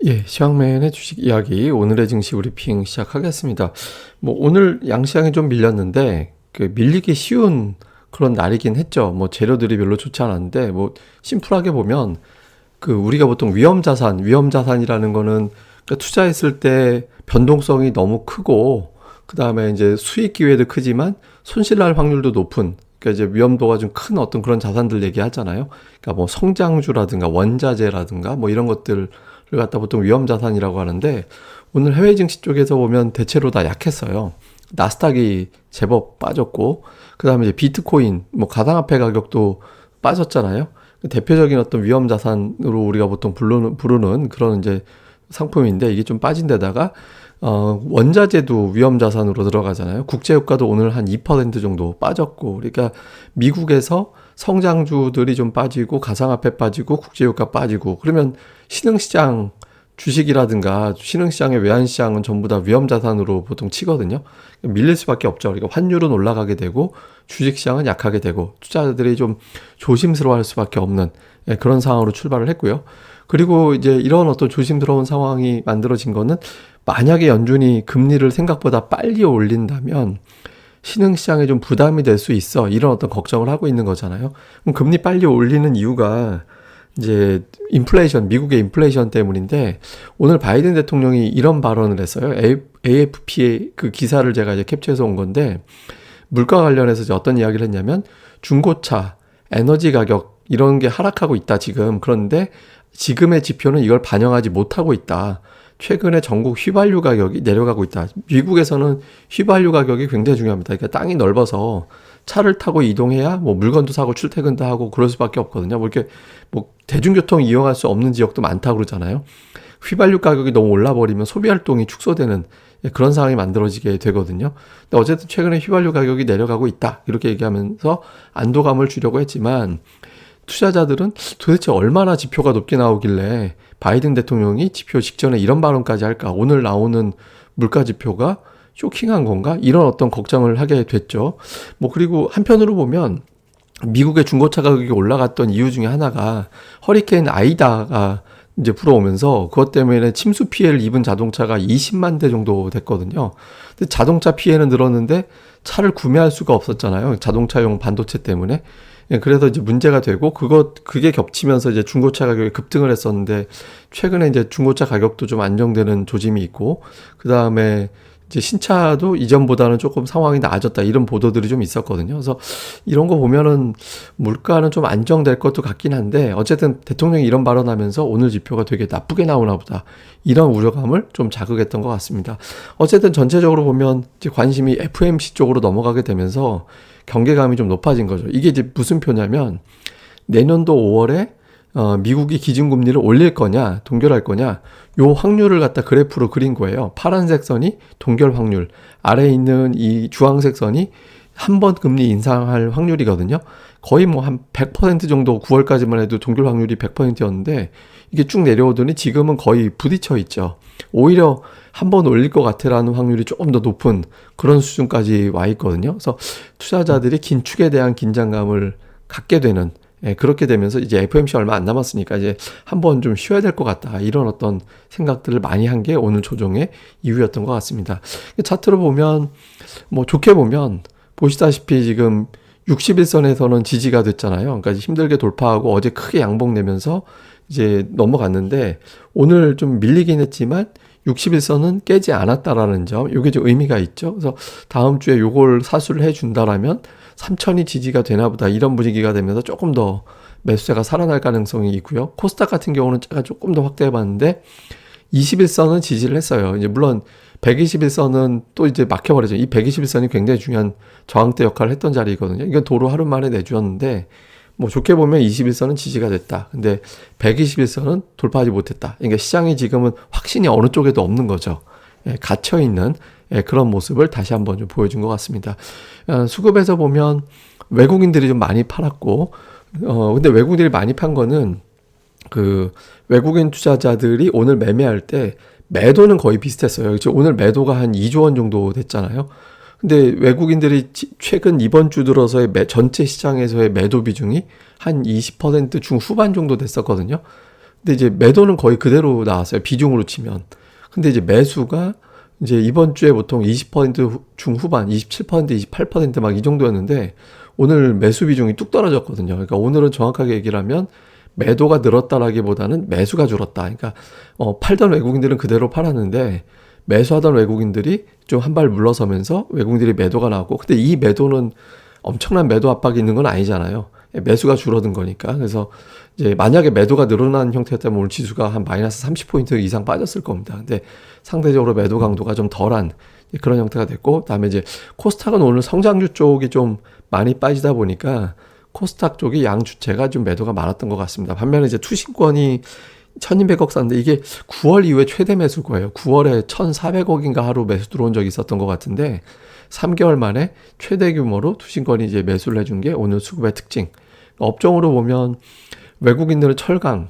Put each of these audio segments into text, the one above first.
예, 시황맨의 주식 이야기 오늘의 증시 브리핑 시작하겠습니다. 오늘 양시장이 좀 밀렸는데 밀리기 쉬운 그런 날이긴 했죠. 재료들이 별로 좋지 않았는데 심플하게 보면 우리가 보통 위험 자산이라는 거는 투자했을 때 변동성이 너무 크고 그다음에 이제 수익 기회도 크지만 손실 날 확률도 높은 이제 위험도가 좀 큰 어떤 그런 자산들 얘기하잖아요. 그러니까 성장주라든가 원자재라든가 이런 것들을 갖다 보통 위험 자산이라고 하는데 오늘 해외 증시 쪽에서 보면 대체로 다 약했어요. 나스닥이 제법 빠졌고 그다음에 이제 비트코인 가상화폐 가격도 빠졌잖아요. 대표적인 어떤 위험 자산으로 우리가 보통 부르는 그런 이제 상품인데 이게 좀 빠진 데다가 원자재도 위험 자산으로 들어가잖아요. 국제유가도 오늘 한 2% 정도 빠졌고, 그러니까 미국에서 성장주들이 좀 빠지고, 가상화폐 빠지고, 국제유가 빠지고, 그러면 신흥시장 주식이라든가 신흥시장의 외환시장은 전부 다 위험 자산으로 보통 치거든요. 밀릴 수밖에 없죠. 그러니까 환율은 올라가게 되고, 주식시장은 약하게 되고, 투자자들이 좀 조심스러워할 수밖에 없는 그런 상황으로 출발을 했고요. 그리고 이제 이런 어떤 조심스러운 상황이 만들어진 거는 만약에 연준이 금리를 생각보다 빨리 올린다면 신흥시장에 좀 부담이 될 수 있어. 이런 어떤 걱정을 하고 있는 거잖아요. 그럼 금리 빨리 올리는 이유가 이제 미국의 인플레이션 때문인데 오늘 바이든 대통령이 이런 발언을 했어요. AFP의 그 기사를 제가 이제 캡처해서 온 건데 물가 관련해서 이제 어떤 이야기를 했냐면 중고차, 에너지 가격 이런 게 하락하고 있다 지금. 그런데 지금의 지표는 이걸 반영하지 못하고 있다. 최근에 전국 휘발유 가격이 내려가고 있다. 미국에서는 휘발유 가격이 굉장히 중요합니다. 그러니까 땅이 넓어서 차를 타고 이동해야 물건도 사고 출퇴근도 하고 그럴 수밖에 없거든요. 이렇게 대중교통 이용할 수 없는 지역도 많다고 그러잖아요. 휘발유 가격이 너무 올라버리면 소비 활동이 축소되는 그런 상황이 만들어지게 되거든요. 근데 어쨌든 최근에 휘발유 가격이 내려가고 있다. 이렇게 얘기하면서 안도감을 주려고 했지만 투자자들은 도대체 얼마나 지표가 높게 나오길래 바이든 대통령이 지표 직전에 이런 발언까지 할까? 오늘 나오는 물가 지표가 쇼킹한 건가? 이런 어떤 걱정을 하게 됐죠. 그리고 한편으로 보면 미국의 중고차 가격이 올라갔던 이유 중에 하나가 허리케인 아이다가 이제 불어오면서 그것 때문에 침수 피해를 입은 자동차가 20만 대 정도 됐거든요. 근데 자동차 피해는 늘었는데 차를 구매할 수가 없었잖아요. 자동차용 반도체 때문에. 그래서 이제 문제가 되고 그게 겹치면서 이제 중고차 가격이 급등을 했었는데 최근에 이제 중고차 가격도 좀 안정되는 조짐이 있고 그다음에 이제 신차도 이전보다는 조금 상황이 나아졌다 이런 보도들이 좀 있었거든요. 그래서 이런 거 보면은 물가는 좀 안정될 것도 같긴 한데 어쨌든 대통령이 이런 발언하면서 오늘 지표가 되게 나쁘게 나오나 보다 이런 우려감을 좀 자극했던 것 같습니다. 어쨌든 전체적으로 보면 이제 관심이 FMC 쪽으로 넘어가게 되면서 경계감이 좀 높아진 거죠. 이게 이제 무슨 표냐면 내년도 5월에 미국이 기준금리를 올릴 거냐 동결할 거냐 요 확률을 갖다 그래프로 그린 거예요. 파란색 선이 동결 확률, 아래에 있는 이 주황색 선이 한 번 금리 인상할 확률이거든요. 거의 한 100% 정도 9월까지만 해도 동결 확률이 100%였는데 이게 쭉 내려오더니 지금은 거의 부딪혀 있죠. 오히려 한 번 올릴 것 같아라는 확률이 조금 더 높은 그런 수준까지 와 있거든요. 그래서 투자자들이 긴축에 대한 긴장감을 갖게 되는 그렇게 되면서 이제 FOMC 얼마 안 남았으니까 이제 한번 좀 쉬어야 될 것 같다. 이런 어떤 생각들을 많이 한 게 오늘 조정의 이유였던 것 같습니다. 차트로 보면 좋게 보면 보시다시피 지금 61선에서는 지지가 됐잖아요. 그러니까 힘들게 돌파하고 어제 크게 양봉 내면서 이제 넘어갔는데 오늘 좀 밀리긴 했지만 61선은 깨지 않았다라는 점, 이게 좀 의미가 있죠. 그래서 다음 주에 요걸 사수를 해준다라면 3천이 지지가 되나 보다 이런 분위기가 되면서 조금 더 매수세가 살아날 가능성이 있고요. 코스닥 같은 경우는 제가 조금 더 확대해봤는데 21선은 지지를 했어요. 이제 물론 121선은 또 이제 막혀버리죠. 이 121선이 굉장히 중요한 저항대 역할을 했던 자리거든요. 이건 도로 하루 만에 내주었는데 좋게 보면 21선은 지지가 됐다. 근데 121선은 돌파하지 못했다. 그러니까 시장이 지금은 확신이 어느 쪽에도 없는 거죠. 갇혀있는 그런 모습을 다시 한번 좀 보여준 것 같습니다. 수급에서 보면 외국인들이 좀 많이 팔았고, 근데 외국인들이 많이 판 거는 외국인 투자자들이 오늘 매매할 때 매도는 거의 비슷했어요. 오늘 매도가 한 2조 원 정도 됐잖아요. 근데 외국인들이 최근 이번 주 들어서의 전체 시장에서의 매도 비중이 한 20% 중후반 정도 됐었거든요. 근데 이제 매도는 거의 그대로 나왔어요. 비중으로 치면. 근데 이제 매수가 이제 이번 주에 보통 20% 중후반, 27%, 28% 막 이 정도였는데 오늘 매수 비중이 뚝 떨어졌거든요. 그러니까 오늘은 정확하게 얘기를 하면 매도가 늘었다라기보다는 매수가 줄었다. 그러니까 팔던 외국인들은 그대로 팔았는데 매수하던 외국인들이 좀 한 발 물러서면서 외국인들이 매도가 나왔고, 근데 이 매도는 엄청난 매도 압박이 있는 건 아니잖아요. 매수가 줄어든 거니까. 그래서 이제 만약에 매도가 늘어난 형태였다면 오늘 지수가 한 마이너스 30포인트 이상 빠졌을 겁니다. 근데 상대적으로 매도 강도가 좀 덜한 그런 형태가 됐고, 그다음에 이제 코스닥은 오늘 성장주 쪽이 좀 많이 빠지다 보니까 코스닥 쪽이 양 주체가 좀 매도가 많았던 것 같습니다. 반면에 이제 투신권이 1200억 샀는데 이게 9월 이후에 최대 매수일 거예요. 9월에 1400억인가 하루 매수 들어온 적이 있었던 것 같은데 3개월 만에 최대 규모로 투신권이 이제 매수를 해준 게 오늘 수급의 특징. 업종으로 보면 외국인들은 철강,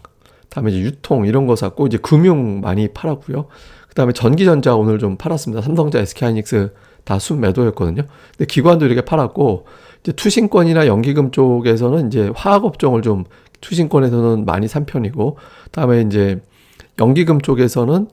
다음에 이제 유통 이런 거 샀고, 이제 금융 많이 팔았고요. 그다음에 전기전자 오늘 좀 팔았습니다. 삼성전자, SK하이닉스 다 순매도였거든요. 근데 기관도 이렇게 팔았고, 이제 투신권이나 연기금 쪽에서는 이제 화학 업종을 좀 투신권에서는 많이 산 편이고, 다음에 이제 연기금 쪽에서는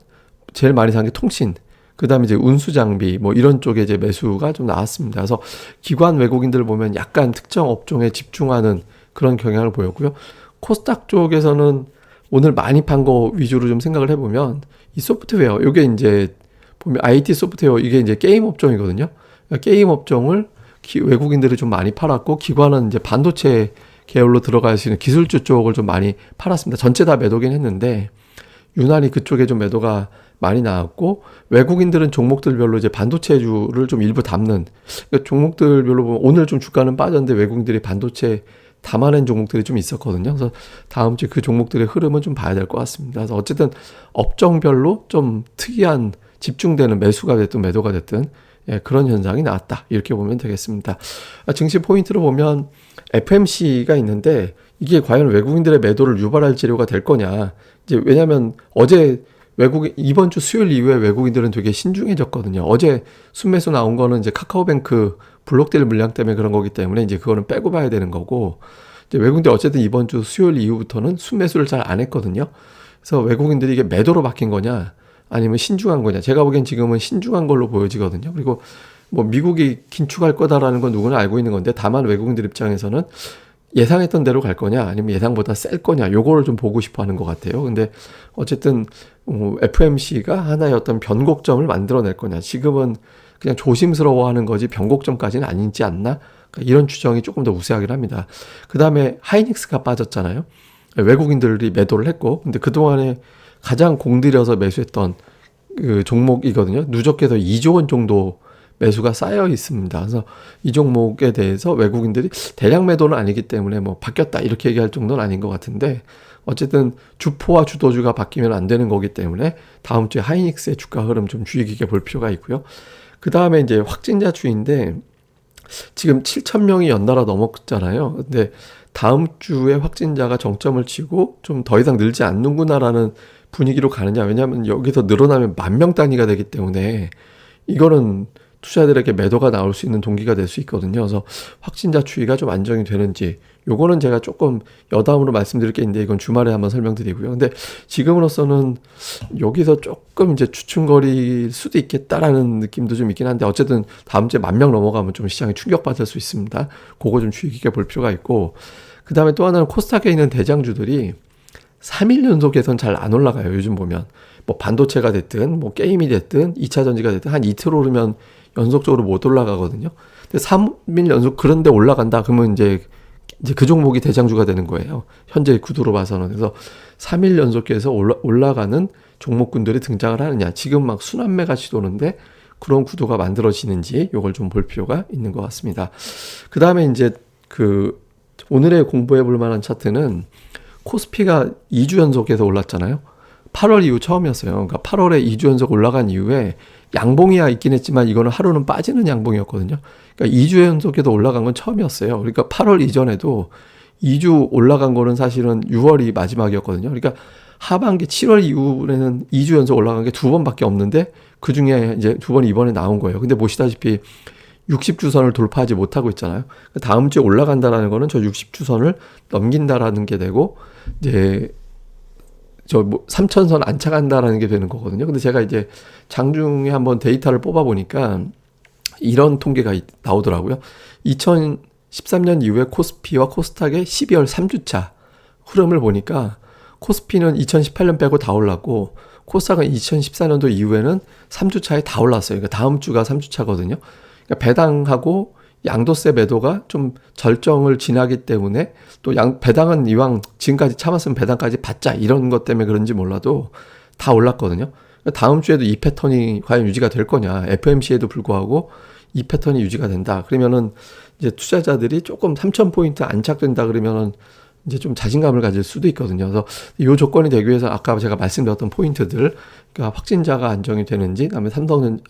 제일 많이 산 게 통신, 그 다음에 이제 운수장비 뭐 이런 쪽에 이제 매수가 좀 나왔습니다. 그래서 기관 외국인들 보면 약간 특정 업종에 집중하는 그런 경향을 보였고요. 코스닥 쪽에서는 오늘 많이 판 거 위주로 좀 생각을 해보면 이 소프트웨어, 이게 이제 보면 IT 소프트웨어, 이게 이제 게임 업종이거든요. 그러니까 게임 업종을 외국인들이 좀 많이 팔았고, 기관은 이제 반도체 계열로 들어갈 수 있는 기술주 쪽을 좀 많이 팔았습니다. 전체 다 매도긴 했는데 유난히 그쪽에 좀 매도가 많이 나왔고, 외국인들은 종목들별로 이제 반도체주를 좀 일부 담는, 그러니까 종목들별로 보면 오늘 좀 주가는 빠졌는데 외국인들이 반도체 담아낸 종목들이 좀 있었거든요. 그래서 다음 주에 그 종목들의 흐름은 좀 봐야 될 것 같습니다. 그래서 어쨌든 업종별로 좀 특이한 집중되는 매수가 됐든 매도가 됐든 그런 현상이 나왔다. 이렇게 보면 되겠습니다. 증시 포인트로 보면 FMC가 있는데 이게 과연 외국인들의 매도를 유발할 재료가 될 거냐. 이제 왜냐하면 어제 이번 주 수요일 이후에 외국인들은 되게 신중해졌거든요. 어제 순매수 나온 거는 이제 카카오뱅크 블록딜 물량 때문에 그런 거기 때문에 이제 그거는 빼고 봐야 되는 거고, 이제 외국인들 어쨌든 이번 주 수요일 이후부터는 순매수를 잘 안 했거든요. 그래서 외국인들이 이게 매도로 바뀐 거냐 아니면 신중한 거냐. 제가 보기엔 지금은 신중한 걸로 보여지거든요. 그리고 뭐 미국이 긴축할 거다라는 건 누구나 알고 있는 건데, 다만 외국인들 입장에서는 예상했던 대로 갈 거냐 아니면 예상보다 셀 거냐, 요거를 좀 보고 싶어 하는 것 같아요. 근데 어쨌든 FMC가 하나의 어떤 변곡점을 만들어낼 거냐, 지금은 그냥 조심스러워하는 거지 변곡점까지는 아니지 않나, 그러니까 이런 추정이 조금 더 우세하긴 합니다. 그 다음에 하이닉스가 빠졌잖아요. 외국인들이 매도를 했고, 근데 그동안에 가장 공들여서 매수했던 그 종목이거든요. 누적해서 2조 원 정도 매수가 쌓여 있습니다. 그래서 이 종목에 대해서 외국인들이 대량 매도는 아니기 때문에 뭐 바뀌었다 이렇게 얘기할 정도는 아닌 것 같은데, 어쨌든 주포와 주도주가 바뀌면 안 되는 거기 때문에 다음 주에 하이닉스의 주가 흐름 좀 주의 깊게 볼 필요가 있고요. 그 다음에 이제 확진자주인데 지금 7,000명이 연달아 넘었잖아요. 근데 다음 주에 확진자가 정점을 치고 좀 더 이상 늘지 않는구나라는 분위기로 가느냐. 왜냐하면 여기서 늘어나면 10,000명 단위가 되기 때문에 이거는 투자자들에게 매도가 나올 수 있는 동기가 될 수 있거든요. 그래서 확진자 추이가 좀 안정이 되는지, 요거는 제가 조금 여담으로 말씀드릴 게 있는데 이건 주말에 한번 설명드리고요. 근데 지금으로서는 여기서 조금 이제 추춤거릴 수도 있겠다라는 느낌도 좀 있긴 한데, 어쨌든 다음 주에 10,000명 넘어가면 좀 시장이 충격받을 수 있습니다. 그거 좀 주의 깊게 볼 필요가 있고, 그 다음에 또 하나는 코스닥에 있는 대장주들이 3일 연속에선 잘 안 올라가요. 요즘 보면 뭐 반도체가 됐든 뭐 게임이 됐든 2차 전지가 됐든 한 이틀 오르면 연속적으로 못 올라가거든요. 근데 3일 연속 그런데 올라간다 그러면 이제 그 종목이 대장주가 되는 거예요. 현재 구도로 봐서는. 그래서 3일 연속해서 올라가는 종목군들이 등장을 하느냐. 지금 막 순환매 같이 도는데 그런 구도가 만들어지는지 요걸 좀 볼 필요가 있는 것 같습니다. 그 다음에 이제 그 오늘의 공부해 볼 만한 차트는 코스피가 2주 연속해서 올랐잖아요. 8월 이후 처음이었어요. 그러니까 8월에 2주 연속 올라간 이후에 양봉이야 있긴 했지만 이거는 하루는 빠지는 양봉이었거든요. 그러니까 2주 연속해서 올라간 건 처음이었어요. 그러니까 8월 이전에도 2주 올라간 거는 사실은 6월이 마지막이었거든요. 그러니까 하반기 7월 이후에는 2주 연속 올라간 게 2번밖에 없는데 그 중에 이제 2번이 이번에 나온 거예요. 근데 보시다시피 60주선을 돌파하지 못하고 있잖아요. 다음 주에 올라간다라는 거는 저 60주선을 넘긴다라는 게 되고, 이제 저 뭐 3천선 안착한다라는 게 되는 거거든요. 근데 제가 이제 장중에 한번 데이터를 뽑아 보니까 이런 통계가 나오더라고요. 2013년 이후에 코스피와 코스닥의 12월 3주차 흐름을 보니까 코스피는 2018년 빼고 다 올랐고 코스닥은 2014년도 이후에는 3주차에 다 올랐어요. 그러니까 다음 주가 3주차거든요. 그러니까 배당하고 양도세 매도가 좀 절정을 지나기 때문에 또 배당은 이왕 지금까지 참았으면 배당까지 받자 이런 것 때문에 그런지 몰라도 다 올랐거든요. 그러니까 다음 주에도 이 패턴이 과연 유지가 될 거냐. FMC에도 불구하고 이 패턴이 유지가 된다. 그러면은 이제 투자자들이 조금 3,000포인트 안착된다 그러면은 이제 좀 자신감을 가질 수도 있거든요. 그래서 이 조건이 되기 위해서 아까 제가 말씀드렸던 포인트들, 그러니까 확진자가 안정이 되는지, 그다음에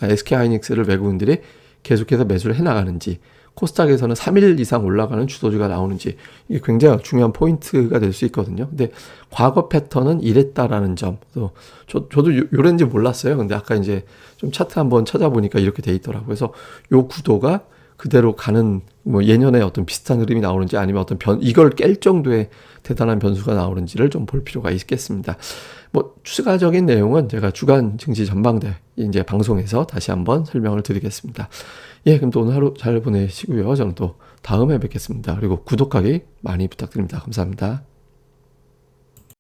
SK하이닉스를 외국인들이 계속해서 매수를 해나가는지, 코스닥에서는 3일 이상 올라가는 주도주가 나오는지, 이게 굉장히 중요한 포인트가 될 수 있거든요. 근데 과거 패턴은 이랬다라는 점, 그래서 저도 요런지 몰랐어요. 근데 아까 이제 좀 차트 한번 찾아보니까 이렇게 돼 있더라고요. 그래서 요 구도가 그대로 가는, 뭐 예년에 어떤 비슷한 흐름이 나오는지 아니면 어떤 이걸 깰 정도의 대단한 변수가 나오는지를 좀 볼 필요가 있겠습니다. 뭐 추가적인 내용은 제가 주간 증시 전망대 이제 방송에서 다시 한번 설명을 드리겠습니다. 예, 그럼 또 오늘 하루 잘 보내시고요. 저는 또 다음에 뵙겠습니다. 그리고 구독하기 많이 부탁드립니다. 감사합니다.